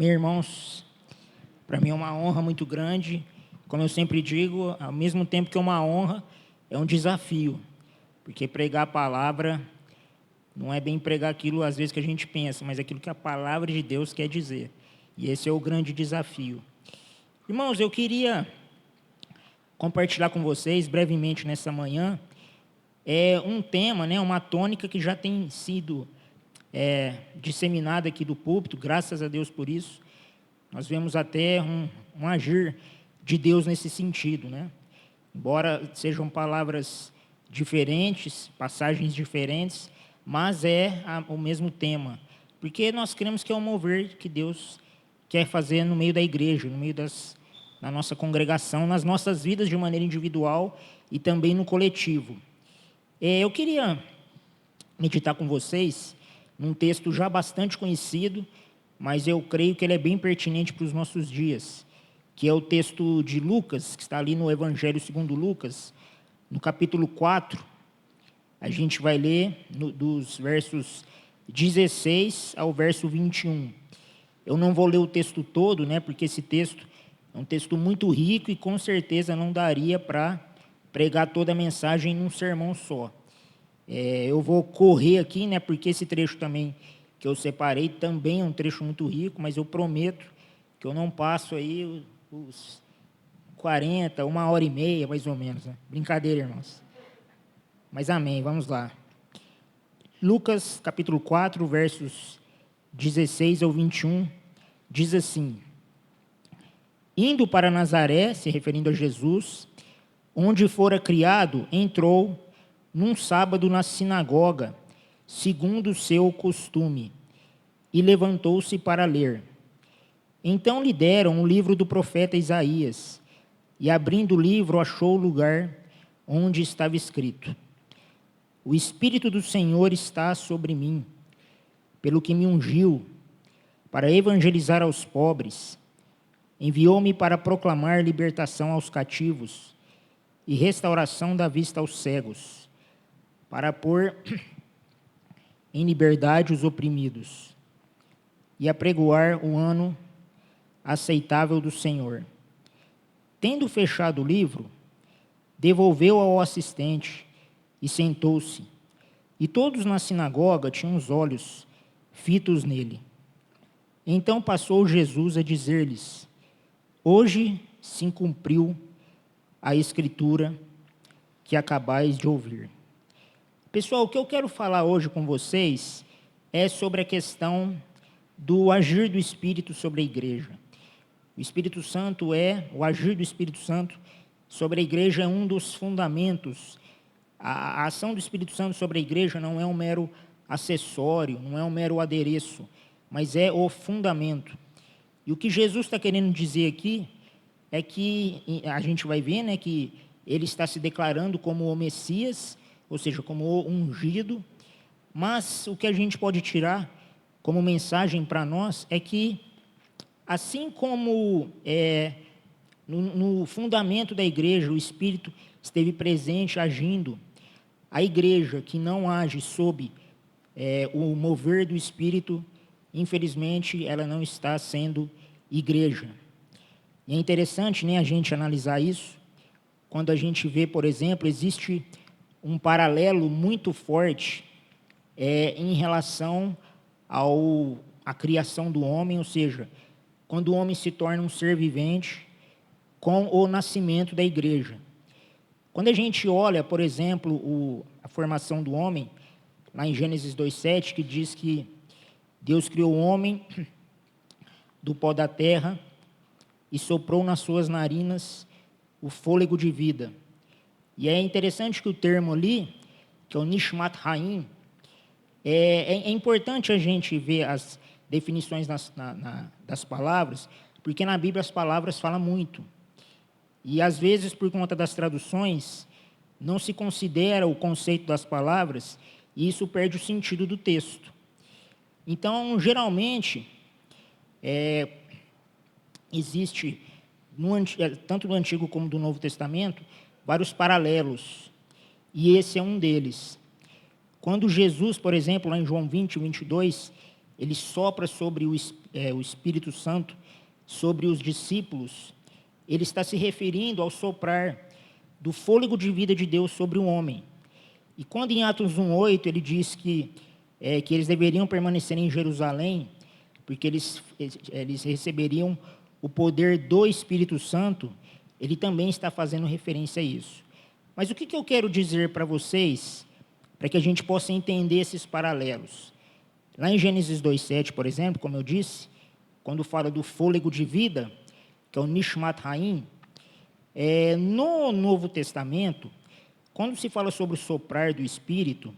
Meus irmãos, para mim é uma honra muito grande. Como eu sempre digo, ao mesmo tempo que é uma honra, é um desafio. Porque pregar a palavra não é bem pregar aquilo às vezes que a gente pensa, mas aquilo que a palavra de Deus quer dizer. E esse é o grande desafio. Irmãos, eu queria compartilhar com vocês brevemente nessa manhã um tema, uma tônica que já tem sido disseminada aqui do púlpito, graças a Deus por isso. Nós vemos até um agir de Deus nesse sentido, Embora sejam palavras diferentes, passagens diferentes, mas o mesmo tema. Porque nós cremos que é o mover que Deus quer fazer no meio da igreja, no meio da nossa congregação, nas nossas vidas de maneira individual e também no coletivo. Eu queria meditar com vocês num texto já bastante conhecido, mas eu creio que ele é bem pertinente para os nossos dias, que é o texto de Lucas, que está ali no Evangelho segundo Lucas, no capítulo 4, a gente vai ler dos versos 16 ao verso 21. Eu não vou ler o texto todo, porque esse texto é um texto muito rico e com certeza não daria para pregar toda a mensagem num sermão só. Eu vou correr aqui, porque esse trecho também que eu separei também é um trecho muito rico, mas eu prometo que eu não passo aí os 40, 1h30, mais ou menos. Brincadeira, irmãos. Mas amém, vamos lá. Lucas, capítulo 4, versos 16 ao 21, diz assim: Indo para Nazaré, se referindo a Jesus, onde fora criado, entrou num sábado na sinagoga, segundo o seu costume, e levantou-se para ler. Então lhe deram o livro do profeta Isaías, e abrindo o livro achou o lugar onde estava escrito: O Espírito do Senhor está sobre mim, pelo que me ungiu, para evangelizar aos pobres, enviou-me para proclamar libertação aos cativos e restauração da vista aos cegos, para pôr em liberdade os oprimidos e apregoar o ano aceitável do Senhor. Tendo fechado o livro, devolveu ao assistente e sentou-se. E todos na sinagoga tinham os olhos fitos nele. Então passou Jesus a dizer-lhes: Hoje se cumpriu a escritura que acabais de ouvir. Pessoal, o que eu quero falar hoje com vocês é sobre a questão do agir do Espírito sobre a igreja. O Espírito Santo o agir do Espírito Santo sobre a igreja é um dos fundamentos. A ação do Espírito Santo sobre a igreja não é um mero acessório, não é um mero adereço, mas é o fundamento. E o que Jesus está querendo dizer aqui é que a gente vai ver, que ele está se declarando como o Messias, ou seja, como o ungido, mas o que a gente pode tirar como mensagem para nós é que, assim como no fundamento da igreja o Espírito esteve presente, agindo, a igreja que não age sob o mover do Espírito, infelizmente, ela não está sendo igreja. E é interessante a gente analisar isso, quando a gente vê, por exemplo, existe um paralelo muito forte em relação à criação do homem, ou seja, quando o homem se torna um ser vivente, com o nascimento da igreja. Quando a gente olha, por exemplo, a formação do homem, lá em Gênesis 2:7, que diz que Deus criou o homem do pó da terra e soprou nas suas narinas o fôlego de vida. E é interessante que o termo ali, que é o Nishmat Haim, é importante a gente ver as definições das palavras, porque na Bíblia as palavras falam muito. E às vezes, por conta das traduções, não se considera o conceito das palavras e isso perde o sentido do texto. Então, geralmente, existe, tanto no Antigo como no Novo Testamento, vários paralelos, e esse é um deles. Quando Jesus, por exemplo, lá em João 20, 22, ele sopra sobre o Espírito Santo, sobre os discípulos, ele está se referindo ao soprar do fôlego de vida de Deus sobre o homem. E quando em Atos 1:8 ele diz que eles deveriam permanecer em Jerusalém, porque eles receberiam o poder do Espírito Santo, ele também está fazendo referência a isso. Mas o que eu quero dizer para vocês, para que a gente possa entender esses paralelos? Lá em Gênesis 2:7, por exemplo, como eu disse, quando fala do fôlego de vida, que é o Nishmat Haim, no Novo Testamento, quando se fala sobre o soprar do Espírito,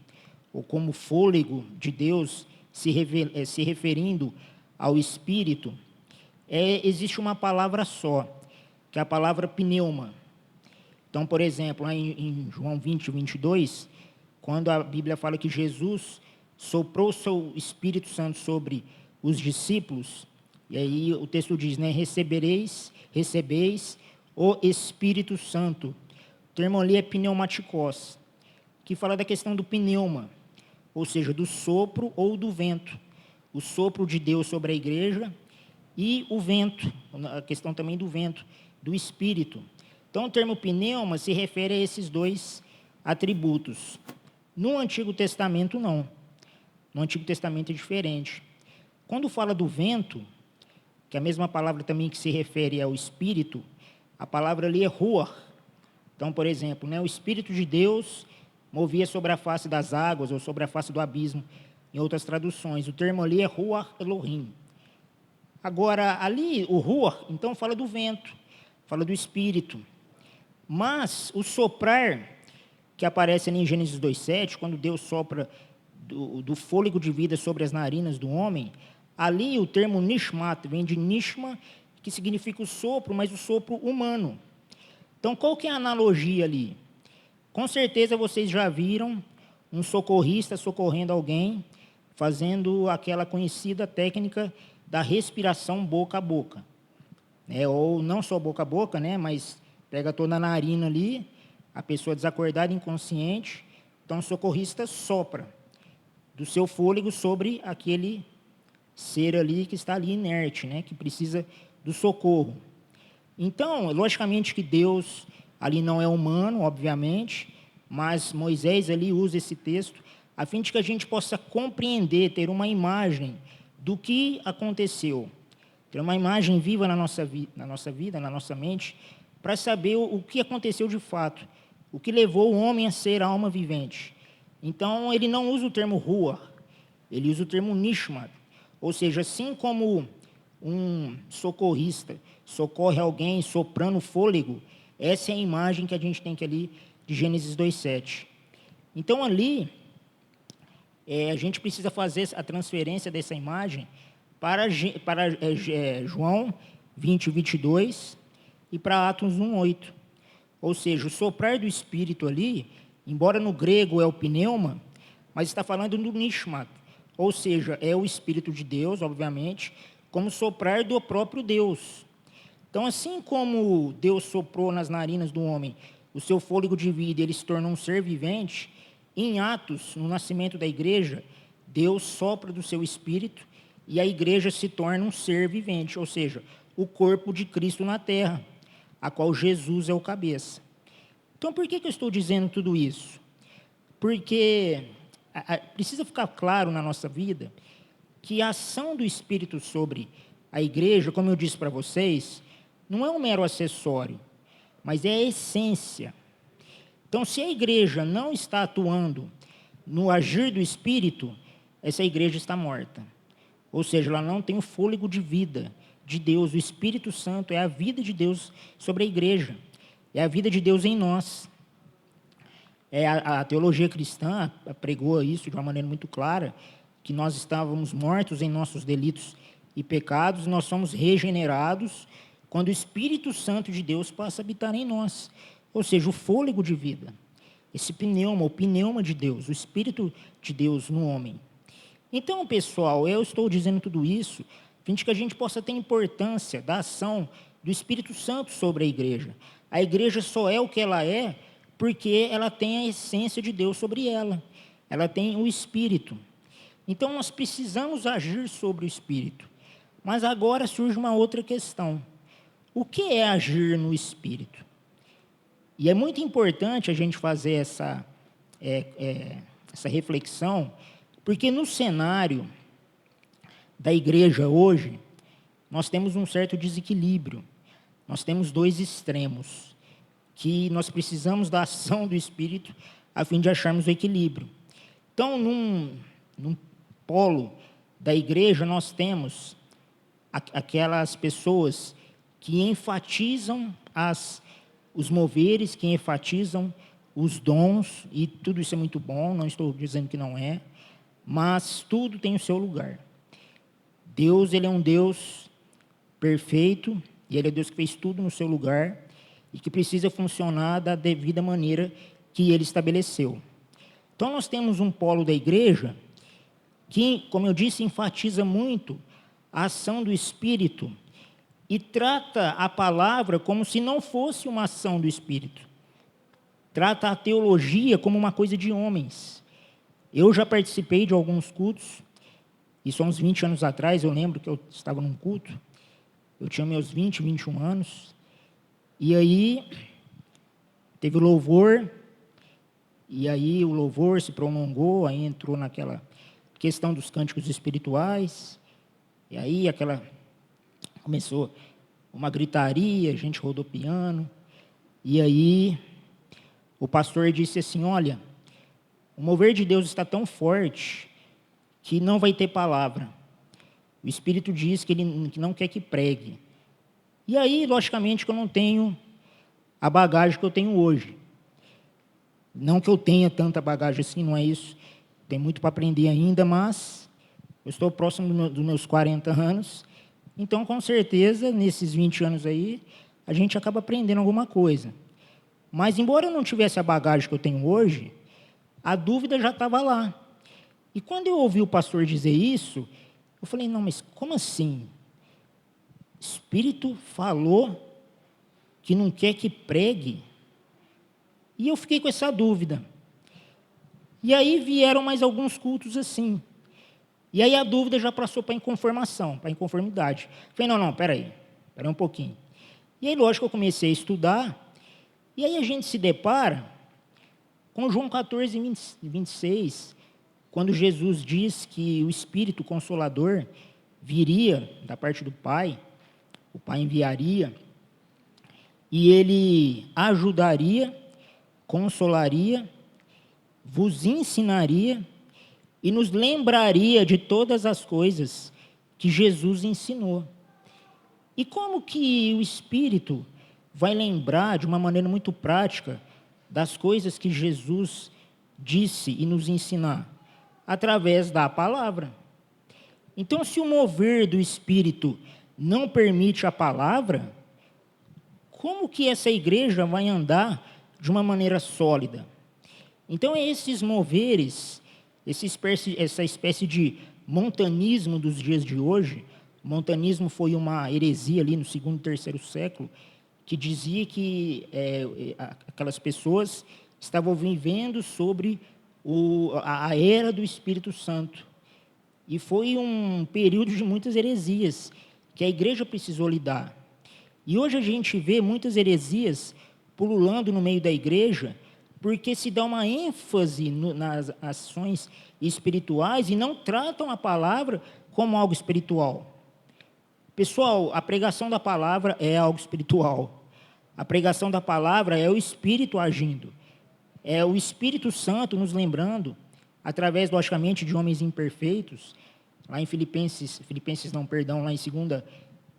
ou como fôlego de Deus se referindo ao Espírito, existe uma palavra só, que é a palavra pneuma. Então, por exemplo, lá em João 20:22, quando a Bíblia fala que Jesus soprou o seu Espírito Santo sobre os discípulos, e aí o texto diz, né, recebeis o Espírito Santo. O termo ali é pneumatikos, que fala da questão do pneuma, ou seja, do sopro ou do vento. O sopro de Deus sobre a igreja e o vento, a questão também do vento, do Espírito. Então, o termo pneuma se refere a esses dois atributos. No Antigo Testamento, não. No Antigo Testamento é diferente. Quando fala do vento, que é a mesma palavra também que se refere ao Espírito, a palavra ali é ruach. Então, por exemplo, né, o Espírito de Deus movia sobre a face das águas ou sobre a face do abismo, em outras traduções. O termo ali é ruach Elohim. Agora, ali, o ruach, então, fala do vento, fala do Espírito. Mas o soprar, que aparece ali em Gênesis 2:7, quando Deus sopra do fôlego de vida sobre as narinas do homem, ali o termo nishmat vem de nishma, que significa o sopro, mas o sopro humano. Então, qual que é a analogia ali? Com certeza vocês já viram um socorrista socorrendo alguém, fazendo aquela conhecida técnica da respiração boca a boca. Ou não só boca a boca, né, mas pega toda a narina ali, a pessoa desacordada, inconsciente, então o socorrista sopra do seu fôlego sobre aquele ser ali que está ali inerte, né, que precisa do socorro. Então, logicamente que Deus ali não é humano, obviamente, mas Moisés ali usa esse texto a fim de que a gente possa compreender, ter uma imagem do que aconteceu, ter uma imagem viva na nossa vida, na nossa mente, para saber o que aconteceu de fato, o que levou o homem a ser alma vivente. Então, ele não usa o termo ruach, ele usa o termo nishmat, ou seja, assim como um socorrista socorre alguém soprando fôlego, essa é a imagem que a gente tem que ali de Gênesis 2:7. Então, ali, a gente precisa fazer a transferência dessa imagem para João 20:22 e para Atos 1:8. Ou seja, o soprar do Espírito ali, embora no grego é o pneuma, mas está falando do nishmat, ou seja, é o Espírito de Deus, obviamente, como soprar do próprio Deus. Então, assim como Deus soprou nas narinas do homem o seu fôlego de vida e ele se tornou um ser vivente, em Atos, no nascimento da igreja, Deus sopra do seu Espírito e a igreja se torna um ser vivente, ou seja, o corpo de Cristo na terra, a qual Jesus é o cabeça. Então, por que eu estou dizendo tudo isso? Porque precisa ficar claro na nossa vida que a ação do Espírito sobre a igreja, como eu disse para vocês, não é um mero acessório, mas é a essência. Então, se a igreja não está atuando no agir do Espírito, essa igreja está morta. Ou seja, ela não tem o fôlego de vida de Deus. O Espírito Santo é a vida de Deus sobre a igreja. É a vida de Deus em nós. A teologia cristã pregou isso de uma maneira muito clara, que nós estávamos mortos em nossos delitos e pecados, nós somos regenerados quando o Espírito Santo de Deus passa a habitar em nós. Ou seja, o fôlego de vida, esse pneuma, o pneuma de Deus, o Espírito de Deus no homem. Então, pessoal, eu estou dizendo tudo isso a fim de que a gente possa ter importância da ação do Espírito Santo sobre a igreja. A igreja só é o que ela é porque ela tem a essência de Deus sobre ela. Ela tem o Espírito. Então, nós precisamos agir sobre o Espírito. Mas agora surge uma outra questão. O que é agir no Espírito? E é muito importante a gente fazer essa reflexão, porque no cenário da igreja hoje, nós temos um certo desequilíbrio. Nós temos dois extremos, que nós precisamos da ação do Espírito a fim de acharmos o equilíbrio. Então, num polo da igreja, nós temos aquelas pessoas que enfatizam os moveres, que enfatizam os dons, e tudo isso é muito bom, não estou dizendo que não é, mas tudo tem o seu lugar. Deus, ele é um Deus perfeito, e ele é Deus que fez tudo no seu lugar, e que precisa funcionar da devida maneira que ele estabeleceu. Então, nós temos um polo da igreja que, como eu disse, enfatiza muito a ação do Espírito e trata a palavra como se não fosse uma ação do Espírito. Trata a teologia como uma coisa de homens. Eu já participei de alguns cultos, isso há uns 20 anos atrás, eu lembro que eu estava num culto, eu tinha meus 20, 21 anos, e aí teve o louvor, e aí o louvor se prolongou, aí entrou naquela questão dos cânticos espirituais, e aí começou uma gritaria, a gente rodopiando, e aí o pastor disse assim, olha, o mover de Deus está tão forte que não vai ter palavra. O Espírito diz que ele não quer que pregue. E aí, logicamente, que eu não tenho a bagagem que eu tenho hoje. Não que eu tenha tanta bagagem assim, não é isso. Tem muito para aprender ainda, mas eu estou próximo dos meus 40 anos. Então, com certeza, nesses 20 anos aí, a gente acaba aprendendo alguma coisa. Mas, embora eu não tivesse a bagagem que eu tenho hoje, a dúvida já estava lá. E quando eu ouvi o pastor dizer isso, eu falei, não, mas como assim? O Espírito falou que não quer que pregue? E eu fiquei com essa dúvida. E aí vieram mais alguns cultos assim. E aí a dúvida já passou para a inconformação, para a inconformidade. Falei, não, peraí um pouquinho. E aí, lógico, eu comecei a estudar, e aí a gente se depara com João 14, 26, quando Jesus diz que o Espírito Consolador viria da parte do Pai, o Pai enviaria, e ele ajudaria, consolaria, vos ensinaria e nos lembraria de todas as coisas que Jesus ensinou. E como que o Espírito vai lembrar de uma maneira muito prática das coisas que Jesus disse e nos ensinar? Através da palavra. Então, se o mover do Espírito não permite a palavra, como que essa igreja vai andar de uma maneira sólida? Então, esses moveres, essa espécie de montanismo dos dias de hoje, montanismo foi uma heresia ali no 2º e 3º século, que dizia que aquelas pessoas estavam vivendo sobre a era do Espírito Santo. E foi um período de muitas heresias que a igreja precisou lidar. E hoje a gente vê muitas heresias pululando no meio da igreja, porque se dá uma ênfase nas ações espirituais e não tratam a palavra como algo espiritual. Pessoal, a pregação da palavra é algo espiritual. A pregação da palavra é o Espírito agindo. É o Espírito Santo nos lembrando, através, logicamente, de homens imperfeitos. Lá em lá em 2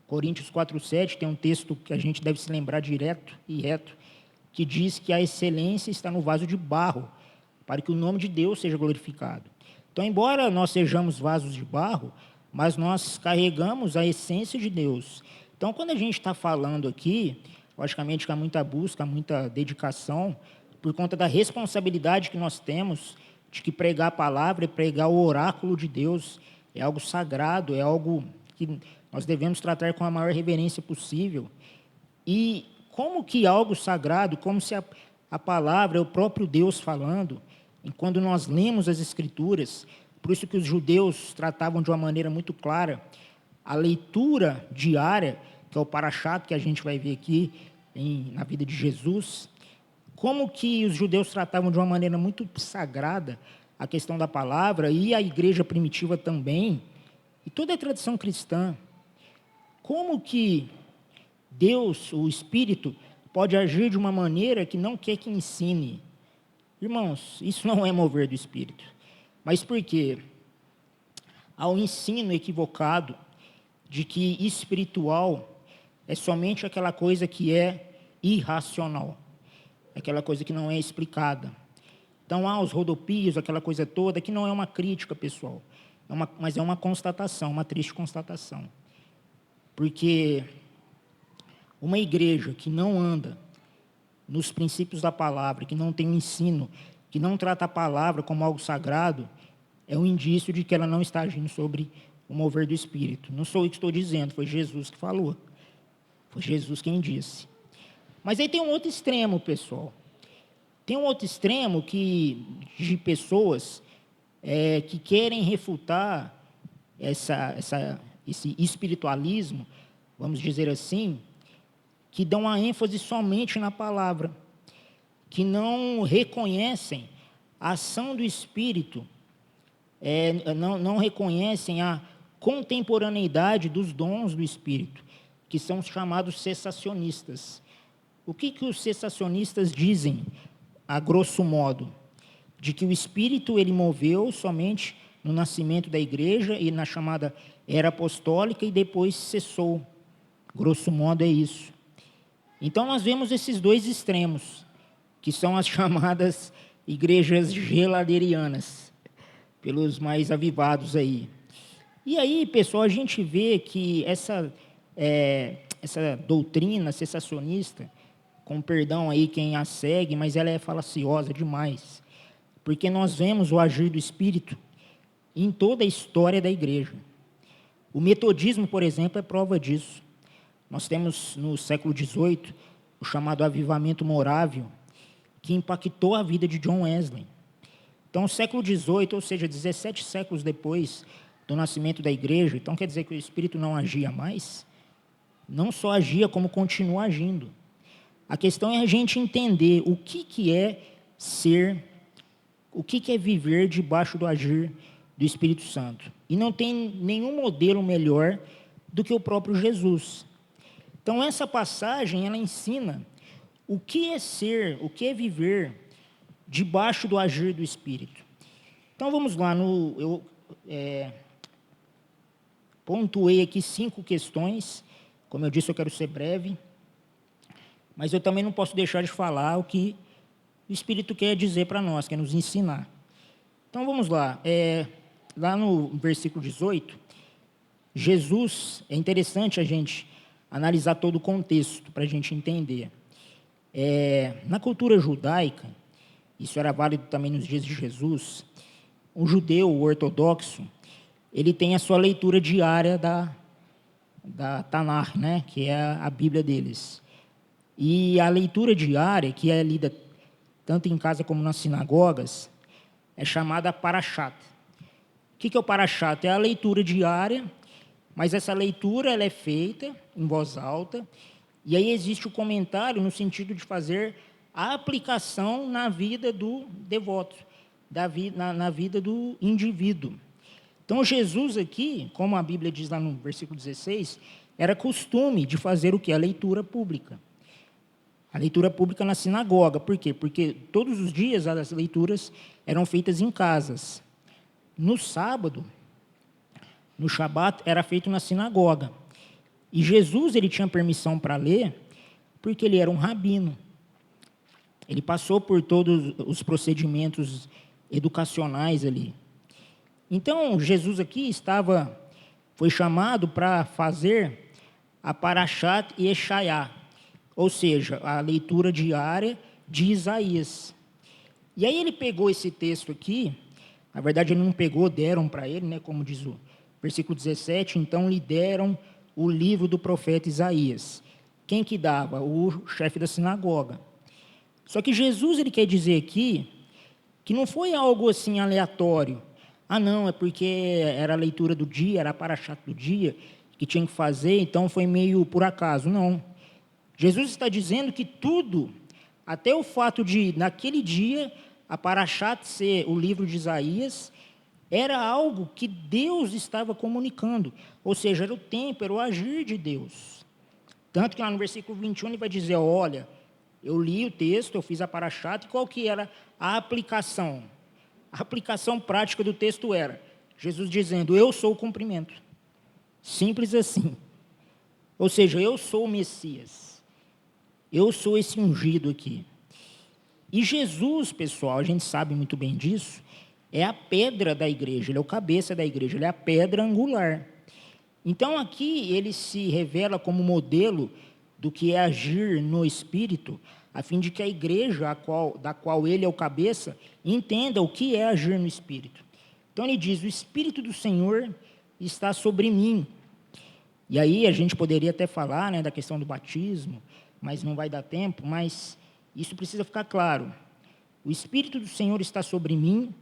Coríntios 4:7, tem um texto que a gente deve se lembrar direto e reto, que diz que a excelência está no vaso de barro, para que o nome de Deus seja glorificado. Então, embora nós sejamos vasos de barro, mas nós carregamos a essência de Deus. Então, quando a gente está falando aqui, logicamente, com muita busca, muita dedicação, por conta da responsabilidade que nós temos de que pregar a palavra e pregar o oráculo de Deus é algo sagrado, é algo que nós devemos tratar com a maior reverência possível. E como que algo sagrado, como se a palavra é o próprio Deus falando, e quando nós lemos as Escrituras, Por isso que os judeus tratavam de uma maneira muito clara a leitura diária, que é o parashat, que a gente vai ver aqui na vida de Jesus, como que os judeus tratavam de uma maneira muito sagrada a questão da palavra, e a igreja primitiva também, e toda a tradição cristã. Como que Deus, o Espírito, pode agir de uma maneira que não quer que ensine? Irmãos, isso não é mover do Espírito. Mas por quê? Há um ensino equivocado de que espiritual é somente aquela coisa que é irracional, aquela coisa que não é explicada. Então há os rodopios, aquela coisa toda, que não é uma crítica, pessoal, mas é uma constatação, uma triste constatação. Porque uma igreja que não anda nos princípios da palavra, que não tem um ensino, que não trata a palavra como algo sagrado, é um indício de que ela não está agindo sobre o mover do Espírito. Não sou eu que estou dizendo, foi Jesus que falou. Foi Jesus quem disse. Mas aí tem um outro extremo, pessoal. Tem um outro extremo de pessoas que querem refutar esse espiritualismo, vamos dizer assim, que dão a ênfase somente na palavra, que não reconhecem a ação do Espírito, não reconhecem a contemporaneidade dos dons do Espírito, que são chamados cessacionistas. O que os cessacionistas dizem, a grosso modo? De que o Espírito ele moveu somente no nascimento da igreja e na chamada era apostólica e depois cessou. Grosso modo é isso. Então nós vemos esses dois extremos, que são as chamadas igrejas geladerianas, pelos mais avivados aí. E aí, pessoal, a gente vê que essa doutrina cessacionista, com perdão aí quem a segue, mas ela é falaciosa demais, porque nós vemos o agir do Espírito em toda a história da igreja. O metodismo, por exemplo, é prova disso. Nós temos no século XVIII o chamado avivamento morável, que impactou a vida de John Wesley. Então, o século XVIII, ou seja, 17 séculos depois do nascimento da igreja, então quer dizer que o Espírito não agia mais? Não só agia, como continua agindo. A questão é a gente entender o que é ser, o que é viver debaixo do agir do Espírito Santo. E não tem nenhum modelo melhor do que o próprio Jesus. Então, essa passagem, ela ensina o que é ser, o que é viver debaixo do agir do Espírito. Então, vamos lá. Eu pontuei aqui 5 questões. Como eu disse, eu quero ser breve. Mas eu também não posso deixar de falar o que o Espírito quer dizer para nós, quer nos ensinar. Então, vamos lá. Lá no versículo 18, Jesus, é interessante a gente analisar todo o contexto para a gente entender. Na cultura judaica, isso era válido também nos dias de Jesus, um judeu ortodoxo, ele tem a sua leitura diária da Tanakh, né, que é a Bíblia deles. E a leitura diária, que é lida tanto em casa como nas sinagogas, é chamada parashat. O que é o parashat? É a leitura diária, mas essa leitura ela é feita em voz alta, e aí existe o comentário no sentido de fazer a aplicação na vida do devoto, na vida do indivíduo. Então, Jesus aqui, como a Bíblia diz lá no versículo 16, era costume de fazer o quê? A leitura pública. A leitura pública na sinagoga. Por quê? Porque todos os dias as leituras eram feitas em casas. No sábado, no Shabat, era feito na sinagoga. E Jesus ele tinha permissão para ler porque ele era um rabino. Ele passou por todos os procedimentos educacionais ali. Então, Jesus aqui foi chamado para fazer a Parashat Yeshaiá, ou seja, a leitura diária de Isaías. E aí ele pegou esse texto aqui, na verdade ele não pegou, deram para ele, né, como diz o versículo 17, então lhe deram o livro do profeta Isaías. Quem que dava? O chefe da sinagoga. Só que Jesus ele quer dizer aqui que não foi algo assim aleatório. Ah, não, é porque era a leitura do dia, era a paraxá do dia, que tinha que fazer, então foi meio por acaso. Não. Jesus está dizendo que tudo, até o fato de, naquele dia, a paraxá ser o livro de Isaías, era algo que Deus estava comunicando. Ou seja, era o tempo, era o agir de Deus. Tanto que lá no versículo 21 ele vai dizer, olha, eu li o texto, eu fiz a paraxá, e qual que era a aplicação? A aplicação prática do texto era Jesus dizendo, eu sou o cumprimento. Simples assim. Ou seja, eu sou o Messias. Eu sou esse ungido aqui. E Jesus, pessoal, a gente sabe muito bem disso, é a pedra da igreja, ele é o cabeça da igreja, ele é a pedra angular. Então aqui ele se revela como modelo do que é agir no Espírito, a fim de que a igreja da qual ele é o cabeça, entenda o que é agir no Espírito. Então ele diz, o Espírito do Senhor está sobre mim. E aí a gente poderia até falar, né, da questão do batismo, mas não vai dar tempo, mas isso precisa ficar claro. O Espírito do Senhor está sobre mim,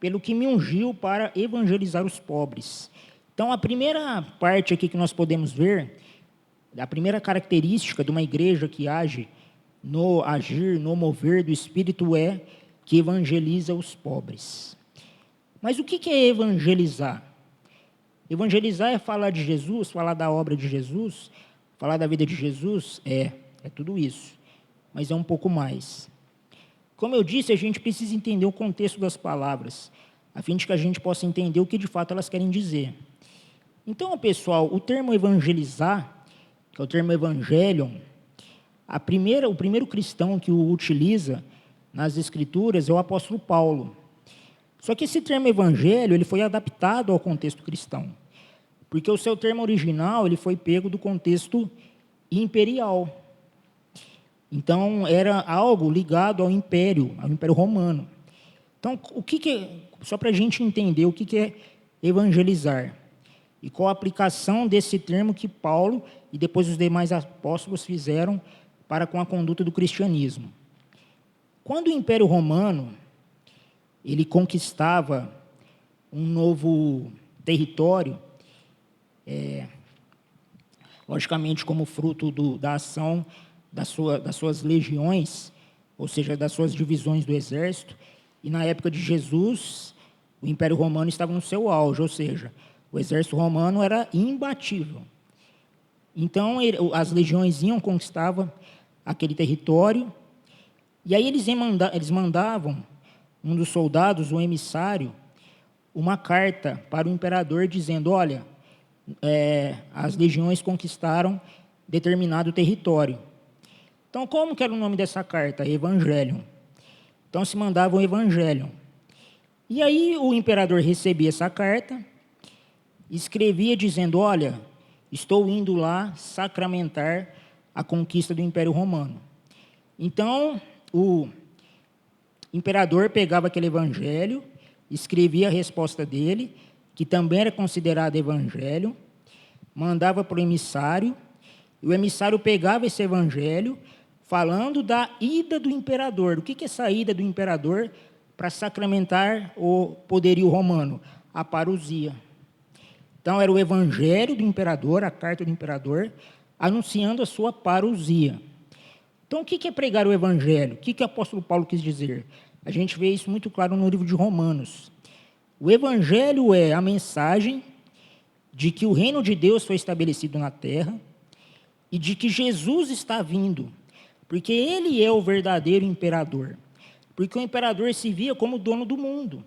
pelo que me ungiu para evangelizar os pobres. Então, a primeira parte aqui que nós podemos ver, a primeira característica de uma igreja que age no agir, no mover do Espírito é que evangeliza os pobres. Mas o que é evangelizar? Evangelizar é falar de Jesus, falar da obra de Jesus, falar da vida de Jesus, é tudo isso, mas é um pouco mais. Como eu disse, a gente precisa entender o contexto das palavras, a fim de que a gente possa entender o que de fato elas querem dizer. Então, pessoal, o termo evangelizar, que é o termo evangelion, o primeiro cristão que o utiliza nas Escrituras é o apóstolo Paulo. Só que esse termo evangelho ele foi adaptado ao contexto cristão, porque o seu termo original ele foi pego do contexto imperial. Então, era algo ligado ao Império Romano. Então, só para a gente entender o que é evangelizar e qual a aplicação desse termo que Paulo e depois os demais apóstolos fizeram para com a conduta do cristianismo. Quando o Império Romano ele conquistava um novo território, logicamente como fruto da ação das suas legiões, ou seja, das suas divisões do exército, e na época de Jesus, o Império Romano estava no seu auge, ou seja, o exército romano era imbatível. Então, as legiões conquistavam aquele território, e aí eles mandavam um dos soldados, um emissário, uma carta para o imperador dizendo, olha, as legiões conquistaram determinado território. Então, como que era o nome dessa carta? Evangelion. Então, se mandava o Evangelion. E aí o imperador recebia essa carta, escrevia dizendo, olha, estou indo lá sacramentar a conquista do Império Romano. Então, o imperador pegava aquele evangelho, escrevia a resposta dele, que também era considerado evangelho, mandava para o emissário, e o emissário pegava esse evangelho, falando da ida do imperador. O que é essa ida do imperador para sacramentar o poderio romano? A parousia. Então, era o evangelho do imperador, a carta do imperador, anunciando a sua parousia. Então, o que é pregar o evangelho? O que o apóstolo Paulo quis dizer? A gente vê isso muito claro no livro de Romanos. O evangelho é a mensagem de que o reino de Deus foi estabelecido na terra e de que Jesus está vindo, porque ele é o verdadeiro imperador. Porque o imperador se via como dono do mundo.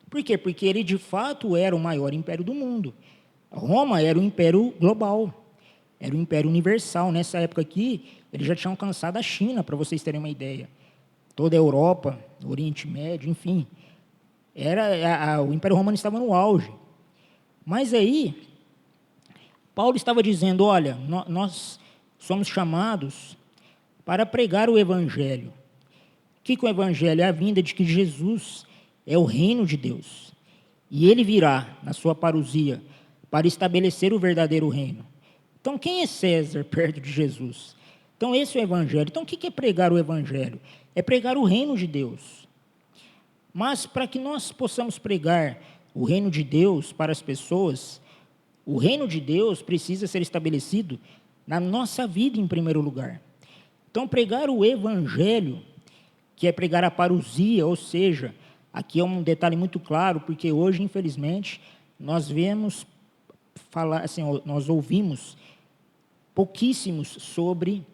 Por quê? Porque ele, de fato, era o maior império do mundo. Roma era o império global, era o império universal. Nessa época aqui, eles já tinham alcançado a China, para vocês terem uma ideia. Toda a Europa, o Oriente Médio, enfim. O Império Romano estava no auge. Mas aí, Paulo estava dizendo, olha, nós somos chamados para pregar o Evangelho. O que o Evangelho? É a vinda de que Jesus é o reino de Deus. E ele virá, na sua parousia, para estabelecer o verdadeiro reino. Então, quem é César perto de Jesus? Então, esse é o Evangelho. Então, o que é pregar o Evangelho? É pregar o reino de Deus. Mas para que nós possamos pregar o reino de Deus para as pessoas, o reino de Deus precisa ser estabelecido na nossa vida em primeiro lugar. Então, pregar o evangelho, que é pregar a parousia, ou seja, aqui é um detalhe muito claro, porque hoje, infelizmente, nós vemos falar, assim, nós ouvimos pouquíssimos sobre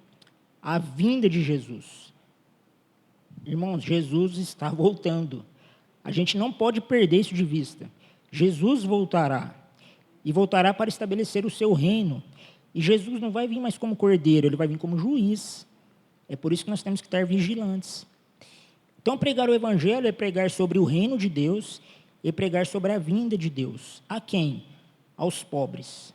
a vinda de Jesus. Irmãos, Jesus está voltando. A gente não pode perder isso de vista. Jesus voltará, e voltará para estabelecer o seu reino. E Jesus não vai vir mais como cordeiro, ele vai vir como juiz. É por isso que nós temos que estar vigilantes. Então, pregar o evangelho é pregar sobre o reino de Deus e pregar sobre a vinda de Deus. A quem? Aos pobres.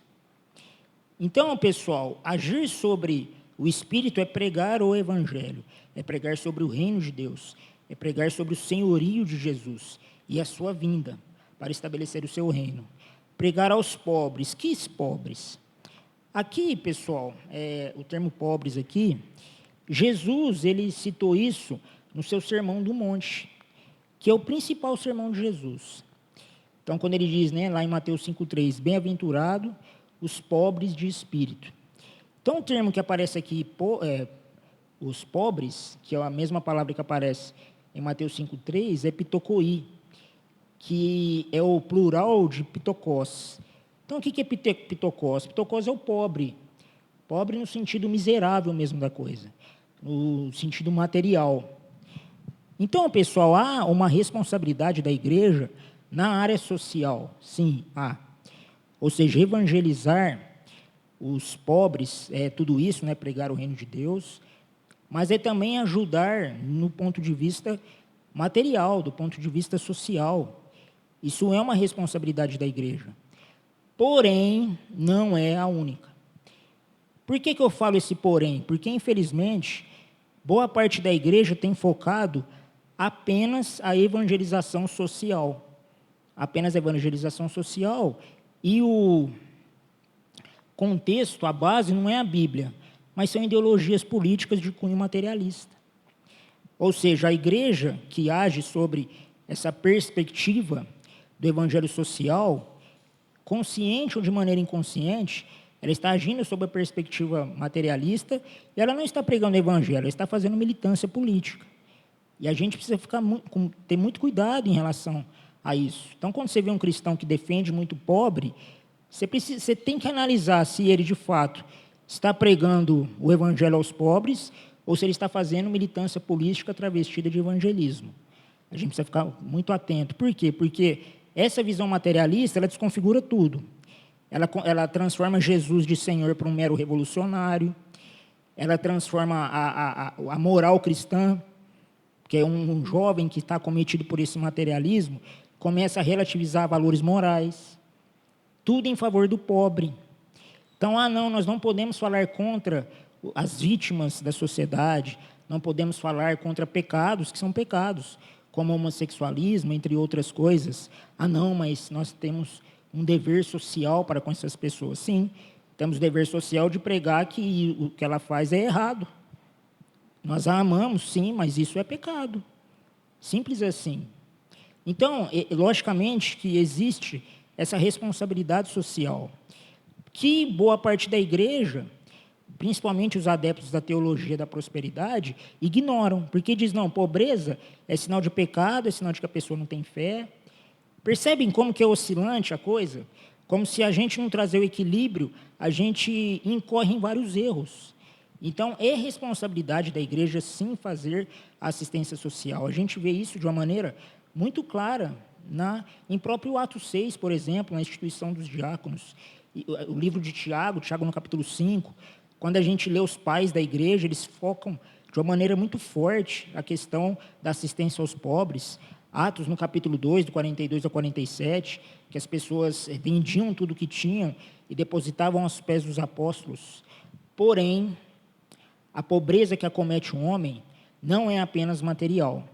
Então, pessoal, agir sobre o Espírito é pregar o evangelho, é pregar sobre o reino de Deus, é pregar sobre o senhorio de Jesus e a sua vinda para estabelecer o seu reino. Pregar aos pobres. Que pobres? Aqui, pessoal, o termo pobres aqui, Jesus, ele citou isso no seu Sermão do Monte, que é o principal sermão de Jesus. Então, quando ele diz, lá em Mateus 5,3, bem-aventurado os pobres de espírito. Então, o termo que aparece aqui, os pobres, que é a mesma palavra que aparece em Mateus 5,3, é pitokoi, que é o plural de pitokos. Então, o que é pitokos? Pitokos é o pobre. Pobre no sentido miserável mesmo da coisa, no sentido material. Então, pessoal, há uma responsabilidade da igreja na área social. Sim, há. Ou seja, evangelizar os pobres, tudo isso, pregar o reino de Deus, mas é também ajudar no ponto de vista material, do ponto de vista social. Isso é uma responsabilidade da igreja. Porém, não é a única. Por que eu falo esse porém? Porque, infelizmente, boa parte da igreja tem focado apenas a evangelização social. Apenas a evangelização social. E o contexto, a base, não é a Bíblia, mas são ideologias políticas de cunho materialista. Ou seja, a igreja que age sobre essa perspectiva do evangelho social, consciente ou de maneira inconsciente, ela está agindo sob a perspectiva materialista e ela não está pregando o evangelho, ela está fazendo militância política. E a gente precisa ter muito cuidado em relação a isso. Então, quando você vê um cristão que defende muito o pobre, você tem que analisar se ele, de fato, está pregando o evangelho aos pobres ou se ele está fazendo militância política travestida de evangelismo. A gente precisa ficar muito atento. Por quê? Porque essa visão materialista, ela desconfigura tudo. Ela transforma Jesus de Senhor para um mero revolucionário, ela transforma a moral cristã, que é um jovem que está acometido por esse materialismo, começa a relativizar valores morais, tudo em favor do pobre. Então, não, nós não podemos falar contra as vítimas da sociedade, não podemos falar contra pecados que são pecados, como o homossexualismo, entre outras coisas. Não, mas nós temos um dever social para com essas pessoas. Sim, temos o dever social de pregar que o que ela faz é errado. Nós a amamos, sim, mas isso é pecado. Simples assim. Então, logicamente que existe essa responsabilidade social, que boa parte da igreja, principalmente os adeptos da teologia da prosperidade, ignoram, porque diz, não, pobreza é sinal de pecado, é sinal de que a pessoa não tem fé. Percebem como que é oscilante a coisa? Como se a gente não trazer o equilíbrio, a gente incorre em vários erros. Então, é responsabilidade da igreja, sim, fazer assistência social. A gente vê isso de uma maneira muito clara em próprio Atos 6, por exemplo, na instituição dos diáconos. O livro de Tiago no capítulo 5, quando a gente lê os pais da igreja, eles focam de uma maneira muito forte a questão da assistência aos pobres. Atos, no capítulo 2, do 42 ao 47, que as pessoas vendiam tudo o que tinham e depositavam aos pés dos apóstolos. Porém, a pobreza que acomete o homem não é apenas material,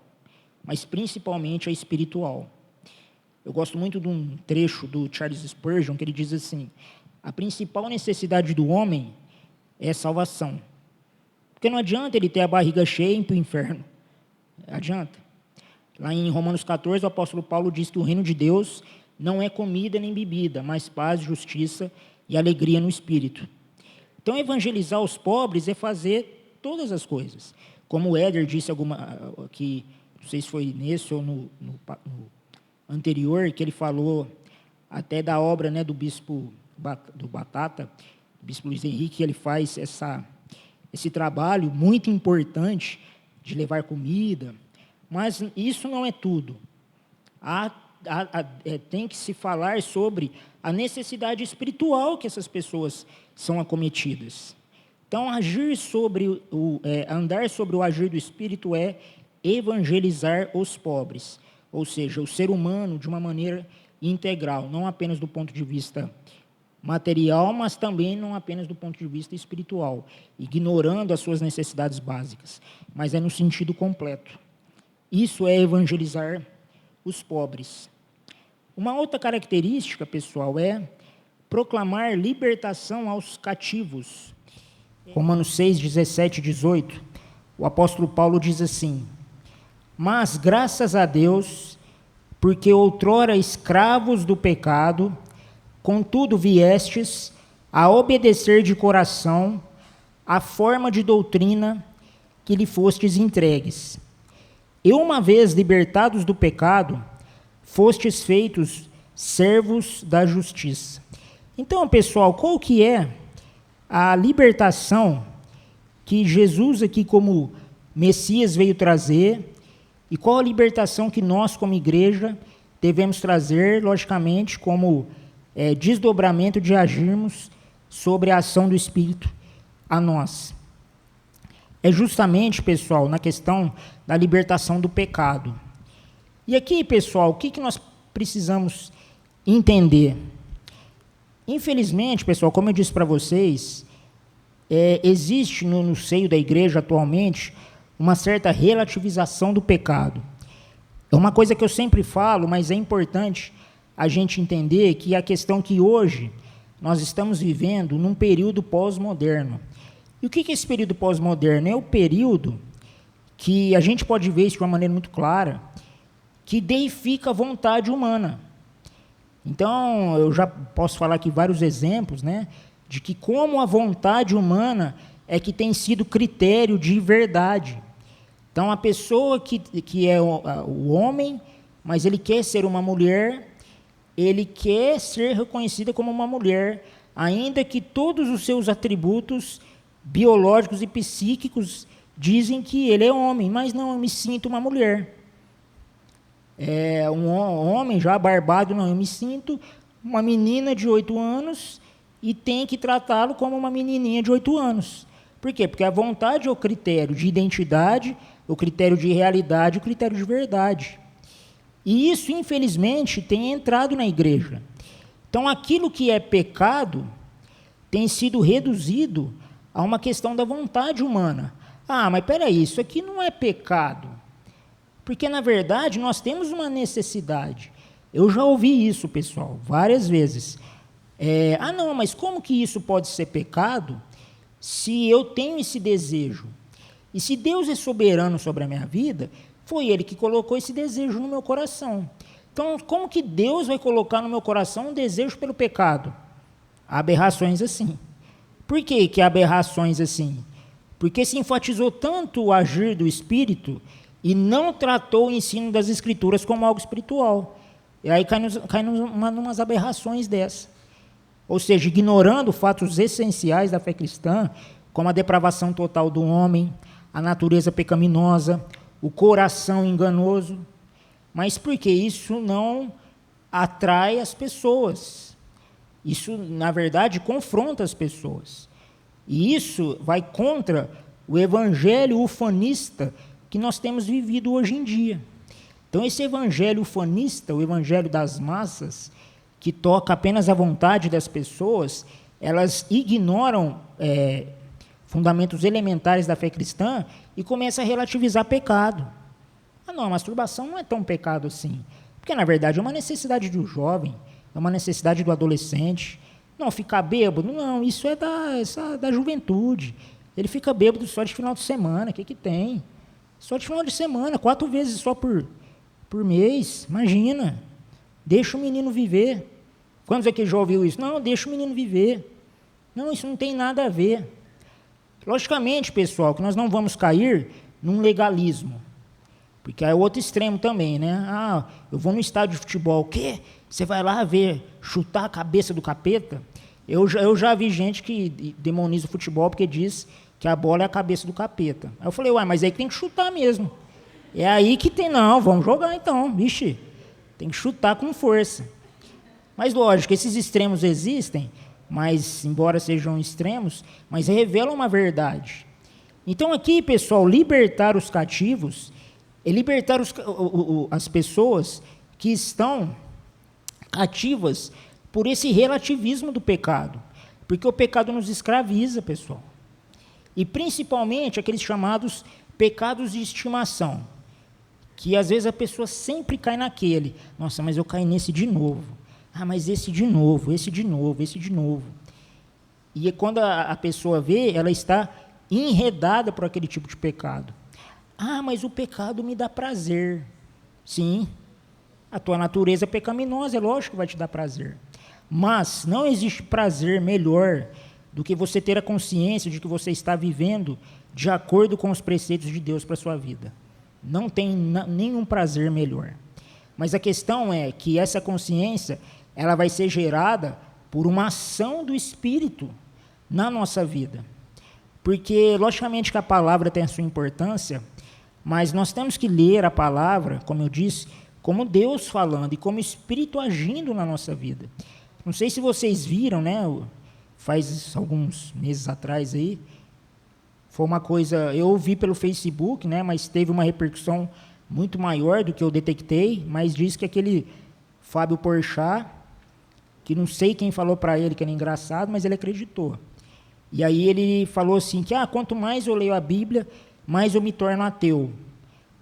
mas principalmente a espiritual. Eu gosto muito de um trecho do Charles Spurgeon, que ele diz assim: a principal necessidade do homem é salvação. Porque não adianta ele ter a barriga cheia e ir para o inferno. Adianta. Lá em Romanos 14, o apóstolo Paulo diz que o reino de Deus não é comida nem bebida, mas paz, justiça e alegria no Espírito. Então, evangelizar os pobres é fazer todas as coisas. Como o Éder disse aqui, não sei se foi nesse ou no anterior, que ele falou até da obra, né, do bispo do Batata, o bispo Luiz Henrique, que ele faz esse trabalho muito importante de levar comida, mas isso não é tudo. Tem que se falar sobre a necessidade espiritual que essas pessoas são acometidas. Então, andar sobre o agir do Espírito é evangelizar os pobres, ou seja, o ser humano de uma maneira integral, não apenas do ponto de vista material, mas também não apenas do ponto de vista espiritual, ignorando as suas necessidades básicas, mas é no sentido completo. Isso é evangelizar os pobres. Uma outra característica, pessoal, é proclamar libertação aos cativos. Romanos 6, 17 e 18, o apóstolo Paulo diz assim: mas graças a Deus, porque outrora escravos do pecado, contudo viestes a obedecer de coração a forma de doutrina que lhe fostes entregues. E uma vez libertados do pecado, fostes feitos servos da justiça. Então, pessoal, qual que é a libertação que Jesus aqui como Messias veio trazer, e qual a libertação que nós como igreja devemos trazer, logicamente, como desdobramento de agirmos sobre a ação do Espírito a nós? É justamente, pessoal, na questão da libertação do pecado. E aqui, pessoal, o que nós precisamos entender? Infelizmente, pessoal, como eu disse para vocês, existe no seio da igreja atualmente uma certa relativização do pecado. É uma coisa que eu sempre falo, mas é importante a gente entender que a questão que hoje nós estamos vivendo num período pós-moderno. E o que é esse período pós-moderno? É o período que a gente pode ver isso de uma maneira muito clara, que deifica a vontade humana. Então, eu já posso falar aqui vários exemplos, né, de que como a vontade humana é que tem sido critério de verdade. Então, a pessoa que é o homem, mas ele quer ser uma mulher, ele quer ser reconhecida como uma mulher, ainda que todos os seus atributos biológicos e psíquicos dizem que ele é homem, mas não, eu me sinto uma mulher. Um homem já barbado, não, eu me sinto uma menina de 8 anos e tem que tratá-lo como uma menininha de 8 anos. Por quê? Porque a vontade é o critério de identidade, o critério de realidade, o critério de verdade. E isso, infelizmente, tem entrado na igreja. Então, aquilo que é pecado tem sido reduzido a uma questão da vontade humana. Ah, mas peraí, isso aqui não é pecado. Porque, na verdade, nós temos uma necessidade. Eu já ouvi isso, pessoal, várias vezes. Não, mas como que isso pode ser pecado se eu tenho esse desejo? E se Deus é soberano sobre a minha vida, foi Ele que colocou esse desejo no meu coração. Então, como que Deus vai colocar no meu coração um desejo pelo pecado? Há aberrações assim. Por que há aberrações assim? Porque se enfatizou tanto o agir do Espírito e não tratou o ensino das Escrituras como algo espiritual. E aí cai numas aberrações dessas. Ou seja, ignorando fatos essenciais da fé cristã, como a depravação total do homem, a natureza pecaminosa, o coração enganoso. Mas por que isso não atrai as pessoas? Isso, na verdade, confronta as pessoas. E isso vai contra o evangelho ufanista que nós temos vivido hoje em dia. Então, esse evangelho ufanista, o evangelho das massas, que toca apenas a vontade das pessoas, elas ignoram fundamentos elementares da fé cristã e começam a relativizar pecado. Não, a masturbação não é tão pecado assim. Porque, na verdade, é uma necessidade do jovem, é uma necessidade do adolescente. Não, ficar bêbado, não, isso é da juventude. Ele fica bêbado só de final de semana, o que tem? Só de final de semana, 4 vezes só por por mês, imagina. Deixa o menino viver. Quantos aqui já ouviu isso? Não, deixa o menino viver. Não, isso não tem nada a ver. Logicamente, pessoal, que nós não vamos cair num legalismo. Porque é o outro extremo também, né? Ah, eu vou no estádio de futebol, o quê? Você vai lá ver, chutar a cabeça do capeta? Eu já vi gente que demoniza o futebol porque diz que a bola é a cabeça do capeta. Aí eu falei, uai, mas aí que tem que chutar mesmo. É aí que tem, não, vamos jogar então, vixe. Tem que chutar com força. Mas lógico, esses extremos existem, mas embora sejam extremos, mas revelam uma verdade. Então aqui, pessoal, libertar os cativos é libertar as pessoas que estão cativas por esse relativismo do pecado. Porque o pecado nos escraviza, pessoal. E principalmente aqueles chamados pecados de estimação. Que às vezes a pessoa sempre cai naquele. Nossa, mas eu caí nesse de novo. Ah, mas esse de novo, esse de novo, esse de novo. E quando a pessoa vê, ela está enredada por aquele tipo de pecado. Ah, mas o pecado me dá prazer. Sim, a tua natureza é pecaminosa, é lógico que vai te dar prazer. Mas não existe prazer melhor do que você ter a consciência de que você está vivendo de acordo com os preceitos de Deus para a sua vida. Não tem nenhum prazer melhor. Mas a questão é que essa consciência, ela vai ser gerada por uma ação do Espírito na nossa vida. Porque, logicamente, que a palavra tem a sua importância, mas nós temos que ler a palavra, como eu disse, como Deus falando e como o Espírito agindo na nossa vida. Não sei se vocês viram, né? Faz alguns meses atrás aí, foi uma coisa, eu ouvi pelo Facebook, né? Mas teve uma repercussão muito maior do que eu detectei, mas diz que aquele Fábio Porchat, que não sei quem falou para ele que era engraçado, mas ele acreditou. E aí ele falou assim, que quanto mais eu leio a Bíblia, mais eu me torno ateu.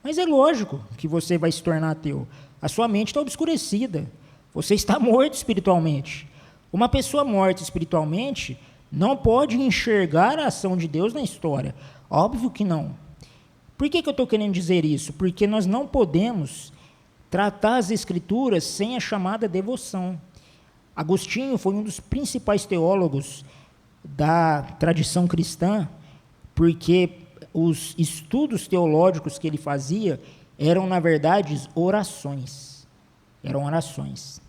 Mas é lógico que você vai se tornar ateu. A sua mente está obscurecida. Você está morto espiritualmente. Uma pessoa morta espiritualmente não pode enxergar a ação de Deus na história. Óbvio que não. Por que eu estou querendo dizer isso? Porque nós não podemos tratar as Escrituras sem a chamada devoção. Agostinho foi um dos principais teólogos da tradição cristã, porque os estudos teológicos que ele fazia eram, na verdade, orações. Eram orações.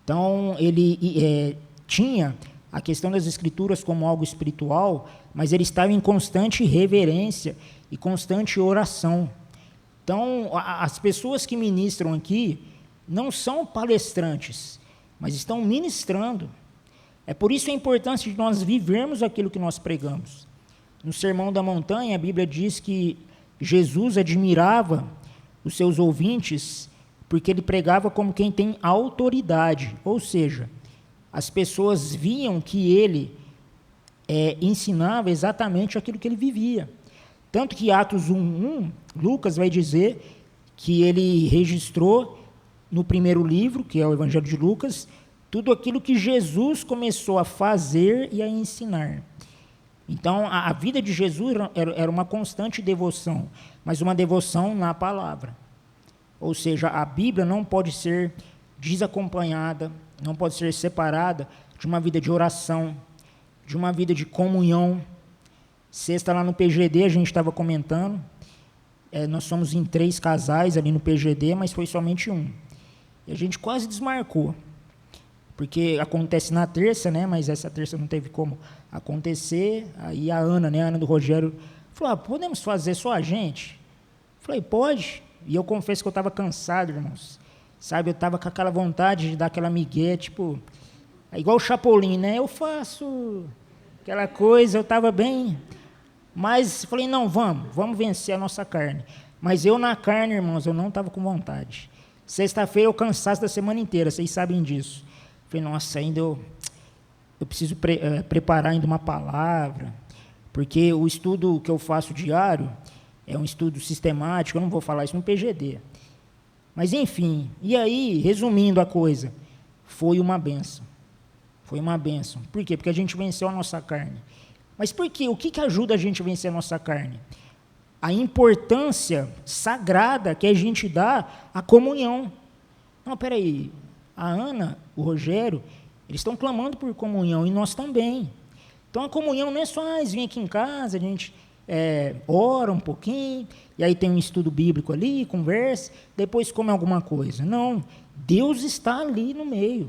Então, ele tinha a questão das Escrituras como algo espiritual, mas ele estava em constante reverência e constante oração. Então, as pessoas que ministram aqui não são palestrantes, mas estão ministrando. É por isso a importância de nós vivermos aquilo que nós pregamos. No Sermão da Montanha, a Bíblia diz que Jesus admirava os seus ouvintes porque ele pregava como quem tem autoridade, ou seja, as pessoas viam que ele ensinava exatamente aquilo que ele vivia. Tanto que Atos 1:1, Lucas vai dizer que ele registrou no primeiro livro, que é o Evangelho de Lucas, tudo aquilo que Jesus começou a fazer e a ensinar. Então, a vida de Jesus era uma constante devoção, mas uma devoção na palavra. Ou seja, a Bíblia não pode ser desacompanhada, não pode ser separada de uma vida de oração, de uma vida de comunhão. Sexta lá no PGD, a gente estava comentando, nós somos em 3 casais ali no PGD, mas foi somente um. E a gente quase desmarcou, porque acontece na terça, né, mas essa terça não teve como acontecer. Aí a Ana, né, a Ana do Rogério, falou, podemos fazer só a gente? Falei, pode. E eu confesso que eu estava cansado, irmãos. Sabe, eu estava com aquela vontade de dar aquela migué, tipo, igual o Chapolin, né? Eu faço aquela coisa, eu estava bem. Mas falei, não, vamos vencer a nossa carne. Mas eu na carne, irmãos, eu não estava com vontade. Sexta-feira eu cansaço da semana inteira, vocês sabem disso. Falei, nossa, ainda eu preciso preparar ainda uma palavra, porque o estudo que eu faço diário é um estudo sistemático, eu não vou falar isso no PGD. Mas, enfim, e aí, resumindo a coisa, foi uma bênção. Foi uma bênção. Por quê? Porque a gente venceu a nossa carne. Mas por quê? O que ajuda a gente a vencer a nossa carne? a importância sagrada que a gente dá à comunhão. Não, peraí, a Ana, o Rogério, eles estão clamando por comunhão, e nós também. Então, a comunhão não é só, vem aqui em casa, a gente ora um pouquinho, e aí tem um estudo bíblico ali, conversa, depois come alguma coisa. Não, Deus está ali no meio.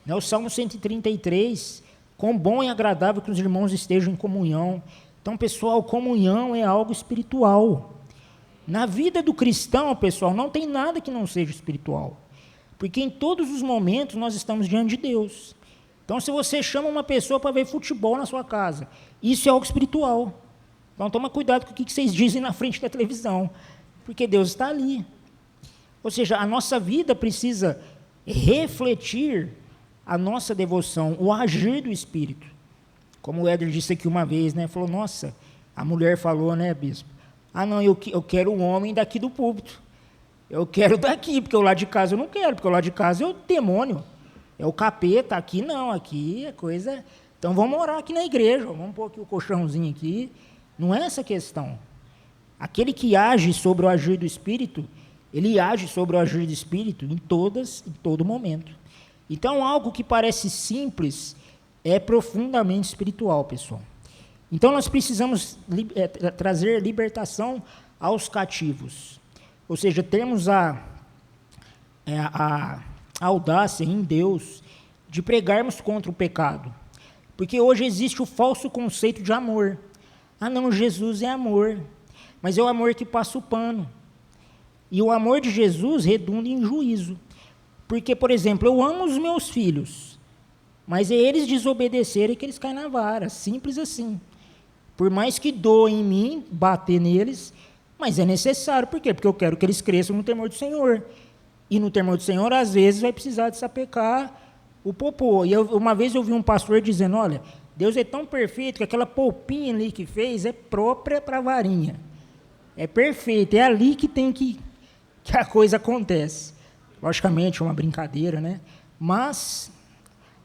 O Salmo 133, quão bom e agradável que os irmãos estejam em comunhão. Então, pessoal, comunhão é algo espiritual. Na vida do cristão, pessoal, não tem nada que não seja espiritual. Porque em todos os momentos nós estamos diante de Deus. Então, se você chama uma pessoa para ver futebol na sua casa, isso é algo espiritual. Então, toma cuidado com o que vocês dizem na frente da televisão, porque Deus está ali. Ou seja, a nossa vida precisa refletir a nossa devoção, o agir do Espírito. Como o Éder disse aqui uma vez, né? Falou, nossa, a mulher falou, né, bispo? Não, eu quero o homem daqui do púlpito. Eu quero daqui, porque o lado de casa eu não quero, porque o lado de casa é o demônio, é o capeta. Aqui não, aqui é coisa... Então, vamos orar aqui na igreja, vamos pôr aqui o colchãozinho aqui. Não é essa a questão. Aquele que age sobre o agir do Espírito, ele age sobre o agir do Espírito em todo momento. Então, algo que parece simples é profundamente espiritual, pessoal. Então, nós precisamos trazer libertação aos cativos. Ou seja, termos a audácia em Deus de pregarmos contra o pecado. Porque hoje existe o falso conceito de amor. Não, Jesus é amor, mas é o amor que passa o pano. E o amor de Jesus redunda em juízo. Porque, por exemplo, eu amo os meus filhos, mas é eles desobedecerem que eles caem na vara, simples assim. Por mais que doa em mim, bater neles, mas é necessário. Por quê? Porque eu quero que eles cresçam no temor do Senhor. E no temor do Senhor, às vezes, vai precisar desapecar o popô. E uma vez eu vi um pastor dizendo, olha, Deus é tão perfeito que aquela polpinha ali que fez é própria para a varinha. É perfeito, é ali que tem que a coisa acontece. Logicamente, é uma brincadeira, né? Mas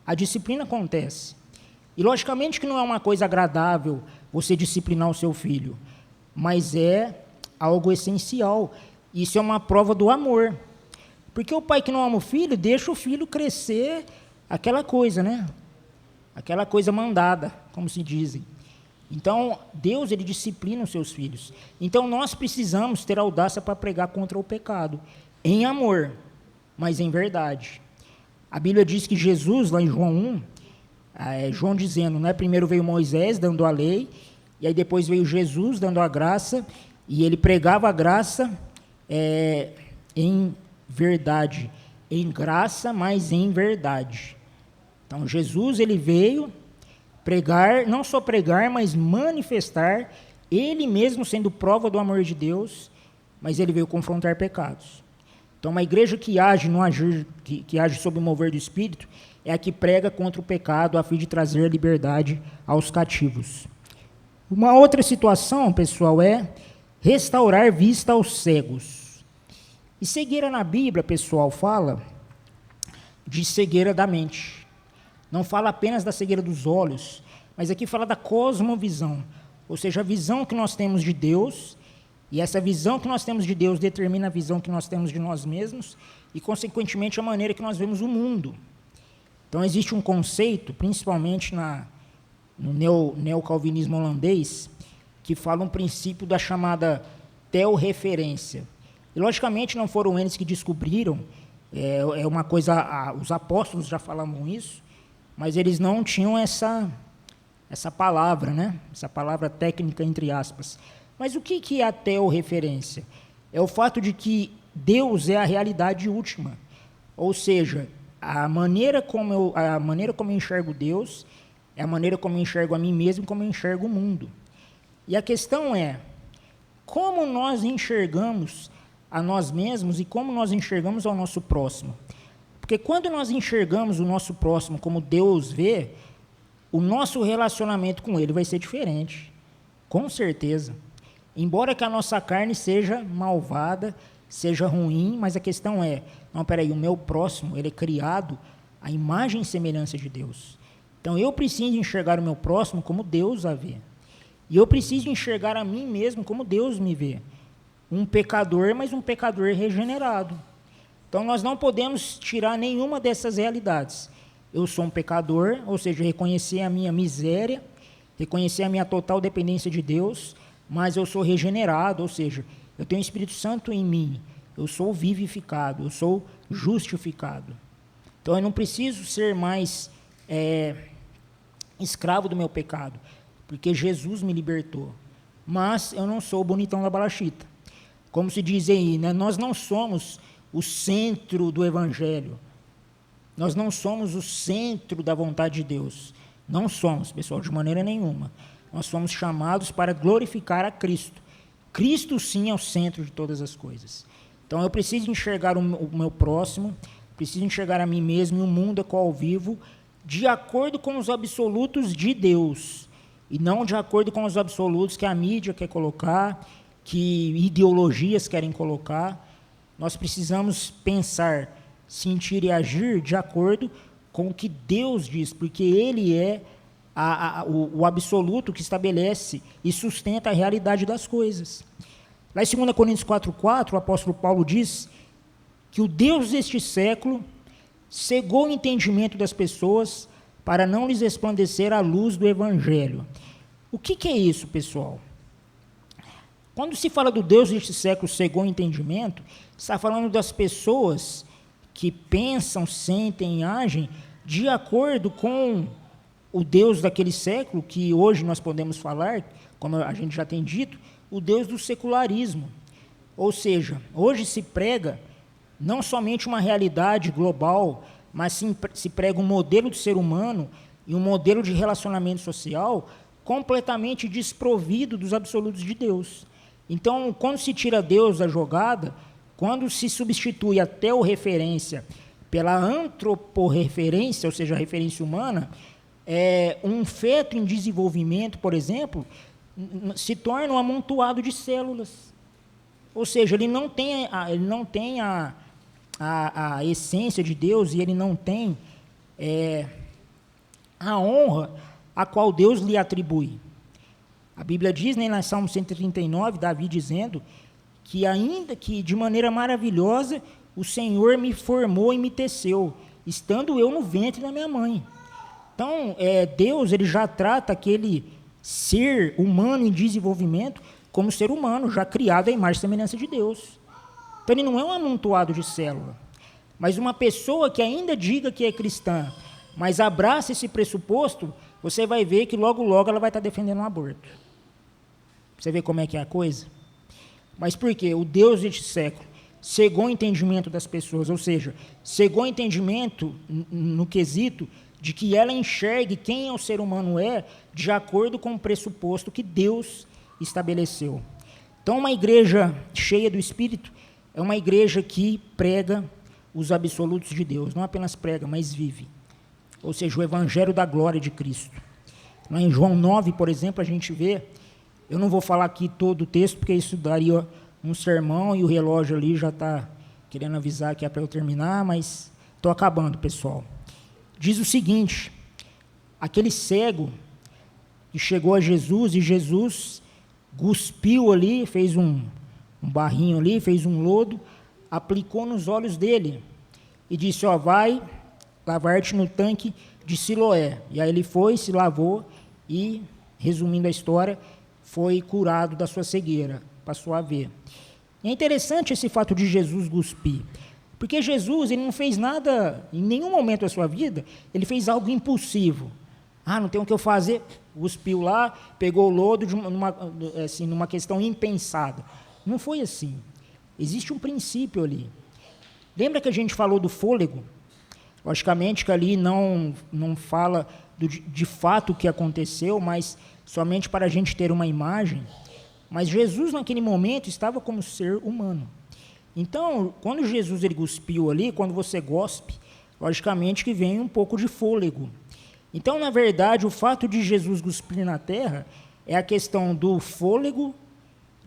a disciplina acontece. E, logicamente, que não é uma coisa agradável você disciplinar o seu filho, mas é algo essencial. Isso é uma prova do amor. Porque o pai que não ama o filho, deixa o filho crescer aquela coisa, né? Aquela coisa mandada, como se dizem. Então, Deus, ele disciplina os seus filhos. Então, nós precisamos ter audácia para pregar contra o pecado, em amor, mas em verdade. A Bíblia diz que Jesus, lá em João 1, João dizendo, né, primeiro veio Moisés dando a lei, e aí depois veio Jesus dando a graça, e ele pregava a graça em verdade, em graça, mas em verdade. Então, Jesus, ele veio pregar, não só pregar, mas manifestar, ele mesmo sendo prova do amor de Deus, mas ele veio confrontar pecados. Então, uma igreja que age, que age sob o mover do Espírito, é a que prega contra o pecado, a fim de trazer liberdade aos cativos. Uma outra situação, pessoal, é restaurar vista aos cegos. E cegueira na Bíblia, pessoal, fala de cegueira da mente. Não fala apenas da cegueira dos olhos, mas aqui fala da cosmovisão, ou seja, a visão que nós temos de Deus. E essa visão que nós temos de Deus determina a visão que nós temos de nós mesmos e, consequentemente, a maneira que nós vemos o mundo. Então, existe um conceito, principalmente no neocalvinismo holandês, que fala um princípio da chamada teorreferência. E, logicamente, não foram eles que descobriram, é uma coisa, os apóstolos já falavam isso, mas eles não tinham essa palavra, né? Essa palavra técnica, entre aspas. Mas o que é a teorreferência? É o fato de que Deus é a realidade última. Ou seja, a maneira como eu enxergo Deus é a maneira como eu enxergo a mim mesmo e como eu enxergo o mundo. E a questão é, como nós enxergamos a nós mesmos e como nós enxergamos ao nosso próximo? Porque quando nós enxergamos o nosso próximo como Deus vê, o nosso relacionamento com ele vai ser diferente, com certeza. Embora que a nossa carne seja malvada, seja ruim, mas a questão é, não, peraí, o meu próximo, ele é criado à imagem e semelhança de Deus. Então, eu preciso enxergar o meu próximo como Deus a vê. E eu preciso enxergar a mim mesmo como Deus me vê. Um pecador, mas um pecador regenerado. Então, nós não podemos tirar nenhuma dessas realidades. Eu sou um pecador, ou seja, reconhecer a minha miséria, reconhecer a minha total dependência de Deus, mas eu sou regenerado, ou seja, eu tenho o Espírito Santo em mim, eu sou vivificado, eu sou justificado. Então, eu não preciso ser mais escravo do meu pecado, porque Jesus me libertou. Mas eu não sou o bonitão da balachita. Como se diz aí, né? Nós não somos o centro do Evangelho. Nós não somos o centro da vontade de Deus. Não somos, pessoal, de maneira nenhuma. Nós somos chamados para glorificar a Cristo. Cristo, sim, é o centro de todas as coisas. Então, eu preciso enxergar o meu próximo, preciso enxergar a mim mesmo e o mundo a qual vivo, de acordo com os absolutos de Deus, e não de acordo com os absolutos que a mídia quer colocar, que ideologias querem colocar. Nós precisamos pensar, sentir e agir de acordo com o que Deus diz, porque Ele é o absoluto que estabelece e sustenta a realidade das coisas. Lá em 2 Coríntios 4,4, o apóstolo Paulo diz que o Deus deste século cegou o entendimento das pessoas para não lhes resplandecer a luz do Evangelho. O que é isso, pessoal? Quando se fala do Deus deste século cegou o entendimento, está falando das pessoas que pensam, sentem e agem de acordo com o Deus daquele século, que hoje nós podemos falar, como a gente já tem dito, o Deus do secularismo. Ou seja, hoje se prega não somente uma realidade global, mas se prega um modelo de ser humano e um modelo de relacionamento social completamente desprovido dos absolutos de Deus. Então, quando se tira Deus da jogada, quando se substitui a teorreferência pela antroporreferência, ou seja, a referência humana, um feto em desenvolvimento, por exemplo, se torna um amontoado de células. Ou seja, ele não tem a essência de Deus e ele não tem a honra a qual Deus lhe atribui. A Bíblia diz, né, na Salmo 139, Davi dizendo que ainda que de maneira maravilhosa o Senhor me formou e me teceu, estando eu no ventre da minha mãe. Então, Deus ele já trata aquele ser humano em desenvolvimento como ser humano, já criado à imagem e semelhança de Deus. Então, ele não é um amontoado de célula, mas uma pessoa que ainda diga que é cristã, mas abraça esse pressuposto, você vai ver que logo, logo ela vai estar defendendo um aborto. Você vê como é que é a coisa? Mas por quê? O Deus deste século cegou o entendimento das pessoas, ou seja, cegou o entendimento no quesito de que ela enxergue quem o ser humano de acordo com o pressuposto que Deus estabeleceu. Então, uma igreja cheia do Espírito é uma igreja que prega os absolutos de Deus, não apenas prega, mas vive. Ou seja, o evangelho da glória de Cristo. Lá em João 9, por exemplo, a gente vê, eu não vou falar aqui todo o texto, porque isso daria um sermão e o relógio ali já está querendo avisar que é para eu terminar, mas estou acabando, pessoal. Diz o seguinte, aquele cego que chegou a Jesus e Jesus cuspiu ali, fez um barrinho ali, fez um lodo, aplicou nos olhos dele e disse, vai lavar-te no tanque de Siloé. E aí ele foi, se lavou e, resumindo a história, foi curado da sua cegueira, passou a ver. E é interessante esse fato de Jesus cuspir, porque Jesus ele não fez nada, em nenhum momento da sua vida, ele fez algo impulsivo. Não tem o que eu fazer, cuspiu lá, pegou o lodo numa questão impensada. Não foi assim. Existe um princípio ali. Lembra que a gente falou do fôlego? Logicamente que ali não fala de fato o que aconteceu, mas somente para a gente ter uma imagem. Mas Jesus, naquele momento, estava como ser humano. Então, quando Jesus ele cuspiu ali, quando você gospe, logicamente que vem um pouco de fôlego. Então, na verdade, o fato de Jesus cuspir na terra é a questão do fôlego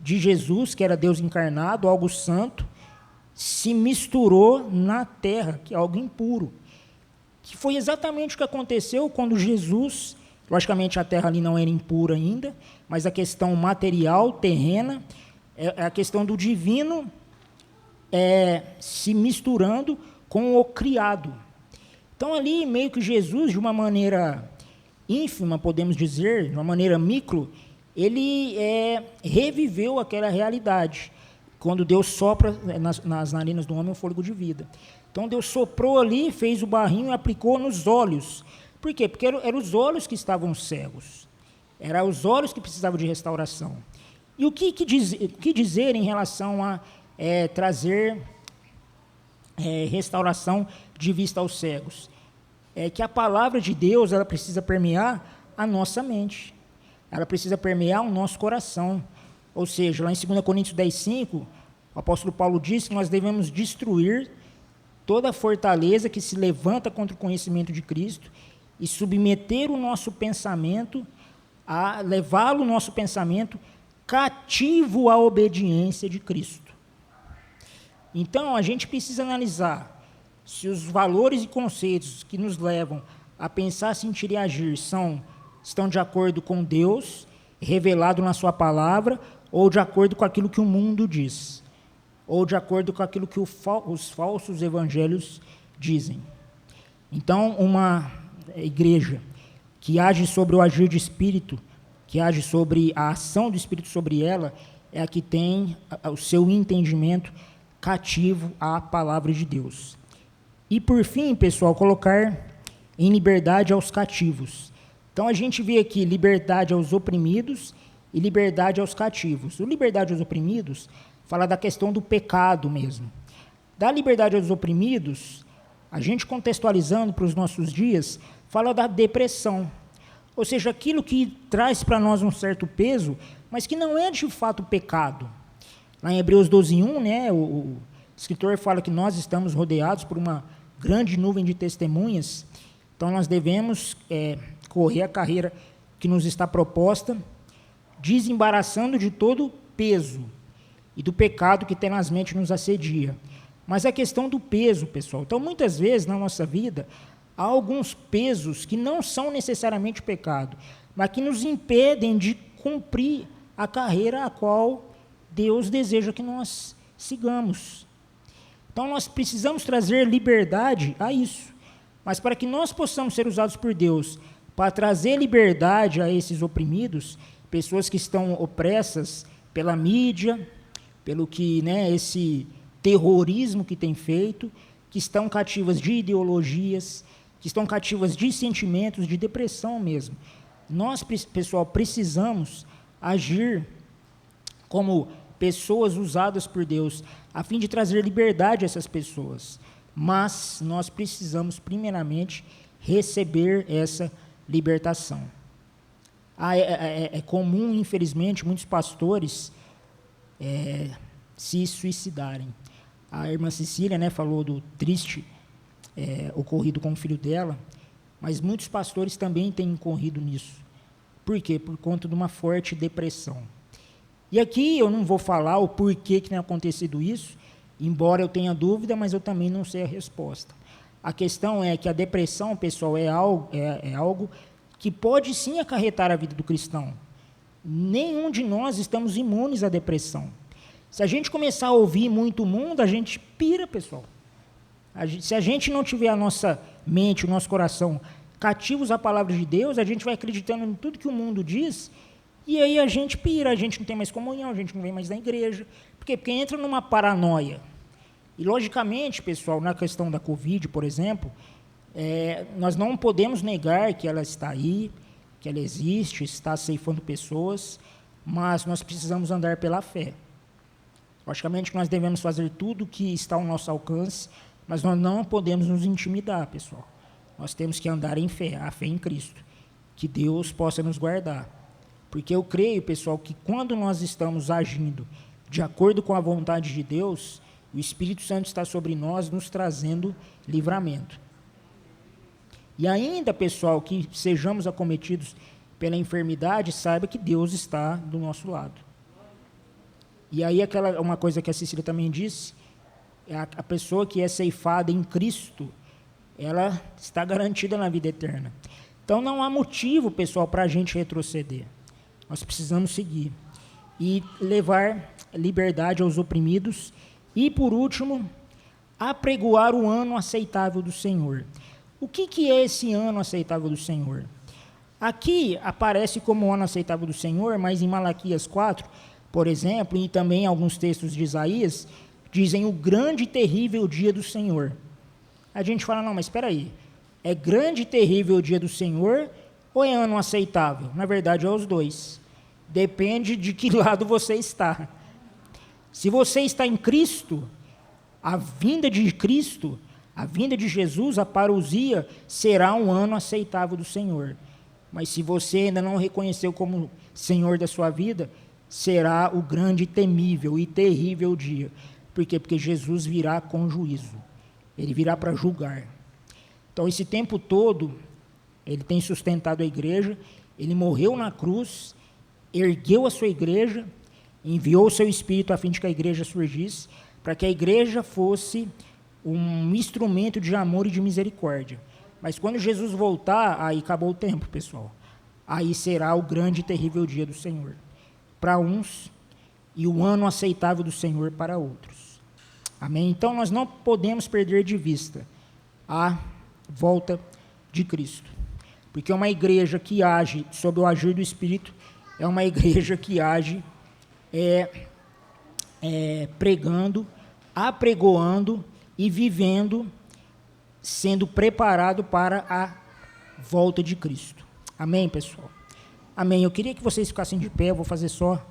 de Jesus, que era Deus encarnado, algo santo, se misturou na terra, que é algo impuro. Que foi exatamente o que aconteceu quando Jesus Logicamente, a terra ali não era impura ainda, mas a questão material, terrena, é a questão do divino se misturando com o criado. Então, ali, meio que Jesus, de uma maneira ínfima, podemos dizer, de uma maneira micro, ele reviveu aquela realidade, quando Deus sopra nas narinas do homem o fôlego de vida. Então, Deus soprou ali, fez o barrinho e aplicou nos olhos. Por quê? Porque eram os olhos que estavam cegos. Eram os olhos que precisavam de restauração. E o que dizer em relação a trazer restauração de vista aos cegos? É que a palavra de Deus, ela precisa permear a nossa mente. Ela precisa permear o nosso coração. Ou seja, lá em 2 Coríntios 10:5, o apóstolo Paulo diz que nós devemos destruir toda a fortaleza que se levanta contra o conhecimento de Cristo e submeter o nosso pensamento, levá-lo, o nosso pensamento, cativo à obediência de Cristo. Então, a gente precisa analisar se os valores e conceitos que nos levam a pensar, sentir e agir estão de acordo com Deus, revelado na sua palavra, ou de acordo com aquilo que o mundo diz, ou de acordo com aquilo que os falsos evangelhos dizem. Então, uma igreja que age sobre o agir de Espírito, que age sobre a ação do Espírito sobre ela, é a que tem o seu entendimento cativo à palavra de Deus. E, por fim, pessoal, colocar em liberdade aos cativos. Então, a gente vê aqui liberdade aos oprimidos e liberdade aos cativos. O liberdade aos oprimidos fala da questão do pecado mesmo. Da liberdade aos oprimidos, a gente contextualizando para os nossos dias, fala da depressão. Ou seja, aquilo que traz para nós um certo peso, mas que não é de fato pecado. Lá em Hebreus 12:1, né, o escritor fala que nós estamos rodeados por uma grande nuvem de testemunhas, então nós devemos correr a carreira que nos está proposta, desembaraçando de todo o peso e do pecado que tenazmente nos assedia. Mas a questão do peso, pessoal, então muitas vezes na nossa vida, há alguns pesos que não são necessariamente pecado, mas que nos impedem de cumprir a carreira a qual Deus deseja que nós sigamos. Então, nós precisamos trazer liberdade a isso. Mas para que nós possamos ser usados por Deus para trazer liberdade a esses oprimidos, pessoas que estão opressas pela mídia, pelo que, esse terrorismo que tem feito, que estão cativas de ideologias, que estão cativas de sentimentos, de depressão mesmo. Nós, pessoal, precisamos agir como pessoas usadas por Deus, a fim de trazer liberdade a essas pessoas. Mas nós precisamos, primeiramente, receber essa libertação. É comum, infelizmente, muitos pastores se suicidarem. A irmã Cecília, falou do triste ocorrido com o filho dela, mas muitos pastores também têm incorrido nisso. Por quê? Por conta de uma forte depressão. E aqui eu não vou falar o porquê que tem acontecido isso, embora eu tenha dúvida, mas eu também não sei a resposta. A questão é que a depressão, pessoal, é algo que pode sim acarretar a vida do cristão. Nenhum de nós estamos imunes à depressão. Se a gente começar a ouvir muito o mundo, a gente pira, pessoal. Se a gente não tiver a nossa mente, o nosso coração cativos à palavra de Deus, a gente vai acreditando em tudo que o mundo diz, e aí a gente pira, a gente não tem mais comunhão, a gente não vem mais na igreja. Por quê? Porque entra numa paranoia. E, logicamente, pessoal, na questão da Covid, por exemplo, nós não podemos negar que ela está aí, que ela existe, está ceifando pessoas, mas nós precisamos andar pela fé. Logicamente, nós devemos fazer tudo que está ao nosso alcance, mas nós não podemos nos intimidar, pessoal. Nós temos que andar em fé, a fé em Cristo, que Deus possa nos guardar. Porque eu creio, pessoal, que quando nós estamos agindo de acordo com a vontade de Deus, o Espírito Santo está sobre nós, nos trazendo livramento. E ainda, pessoal, que sejamos acometidos pela enfermidade, saiba que Deus está do nosso lado. E aí, uma coisa que a Cecília também disse, a pessoa que é ceifada em Cristo, ela está garantida na vida eterna. Então, não há motivo, pessoal, para a gente retroceder. Nós precisamos seguir e levar liberdade aos oprimidos. E, por último, apregoar o ano aceitável do Senhor. O que é esse ano aceitável do Senhor? Aqui aparece como o ano aceitável do Senhor, mas em Malaquias 4, por exemplo, e também em alguns textos de Isaías, dizem o grande e terrível dia do Senhor. A gente fala, não, mas espera aí, é grande e terrível o dia do Senhor ou é ano aceitável? Na verdade, é os dois. Depende de que lado você está. Se você está em Cristo, a vinda de Cristo, a vinda de Jesus, a parousia, será um ano aceitável do Senhor. Mas se você ainda não reconheceu como Senhor da sua vida, será o grande, temível e terrível dia. Por quê? Porque Jesus virá com juízo. Ele virá para julgar. Então, esse tempo todo, ele tem sustentado a igreja, ele morreu na cruz, ergueu a sua igreja, enviou o seu Espírito a fim de que a igreja surgisse, para que a igreja fosse um instrumento de amor e de misericórdia. Mas quando Jesus voltar, aí acabou o tempo, pessoal. Aí será o grande e terrível dia do Senhor para uns e o ano aceitável do Senhor para outros. Amém? Então, nós não podemos perder de vista a volta de Cristo. Porque uma igreja que age sob o agir do Espírito é uma igreja que age pregando, apregoando e vivendo, sendo preparado para a volta de Cristo. Amém, pessoal? Amém. Eu queria que vocês ficassem de pé, eu vou fazer só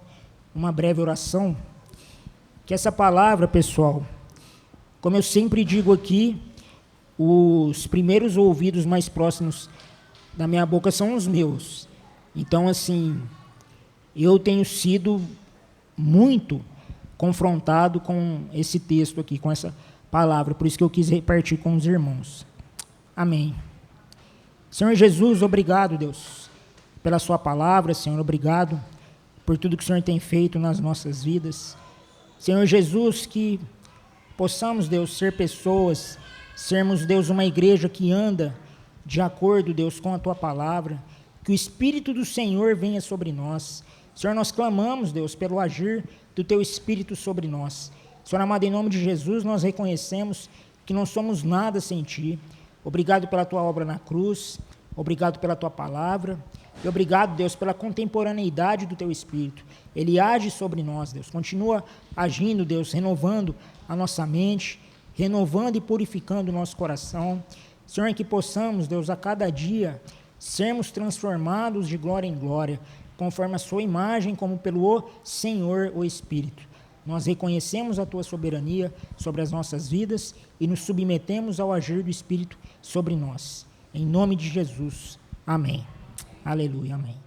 uma breve oração. Que essa palavra, pessoal, como eu sempre digo aqui, os primeiros ouvidos mais próximos da minha boca são os meus. Então, assim, eu tenho sido muito confrontado com esse texto aqui, com essa palavra, por isso que eu quis repartir com os irmãos. Amém. Senhor Jesus, obrigado, Deus, pela sua palavra, Senhor, obrigado por tudo que o Senhor tem feito nas nossas vidas. Senhor Jesus, que possamos, Deus, ser pessoas, sermos, Deus, uma igreja que anda de acordo, Deus, com a tua palavra, que o Espírito do Senhor venha sobre nós. Senhor, nós clamamos, Deus, pelo agir do teu Espírito sobre nós. Senhor amado, em nome de Jesus, nós reconhecemos que não somos nada sem ti. Obrigado pela tua obra na cruz, obrigado pela tua palavra, e obrigado, Deus, pela contemporaneidade do teu Espírito. Ele age sobre nós, Deus, continua agindo, Deus, renovando a nossa mente, renovando e purificando o nosso coração. Senhor, que possamos, Deus, a cada dia sermos transformados de glória em glória, conforme a sua imagem, como pelo Senhor, o Espírito. Nós reconhecemos a tua soberania sobre as nossas vidas e nos submetemos ao agir do Espírito sobre nós. Em nome de Jesus. Amém. Aleluia. Amém.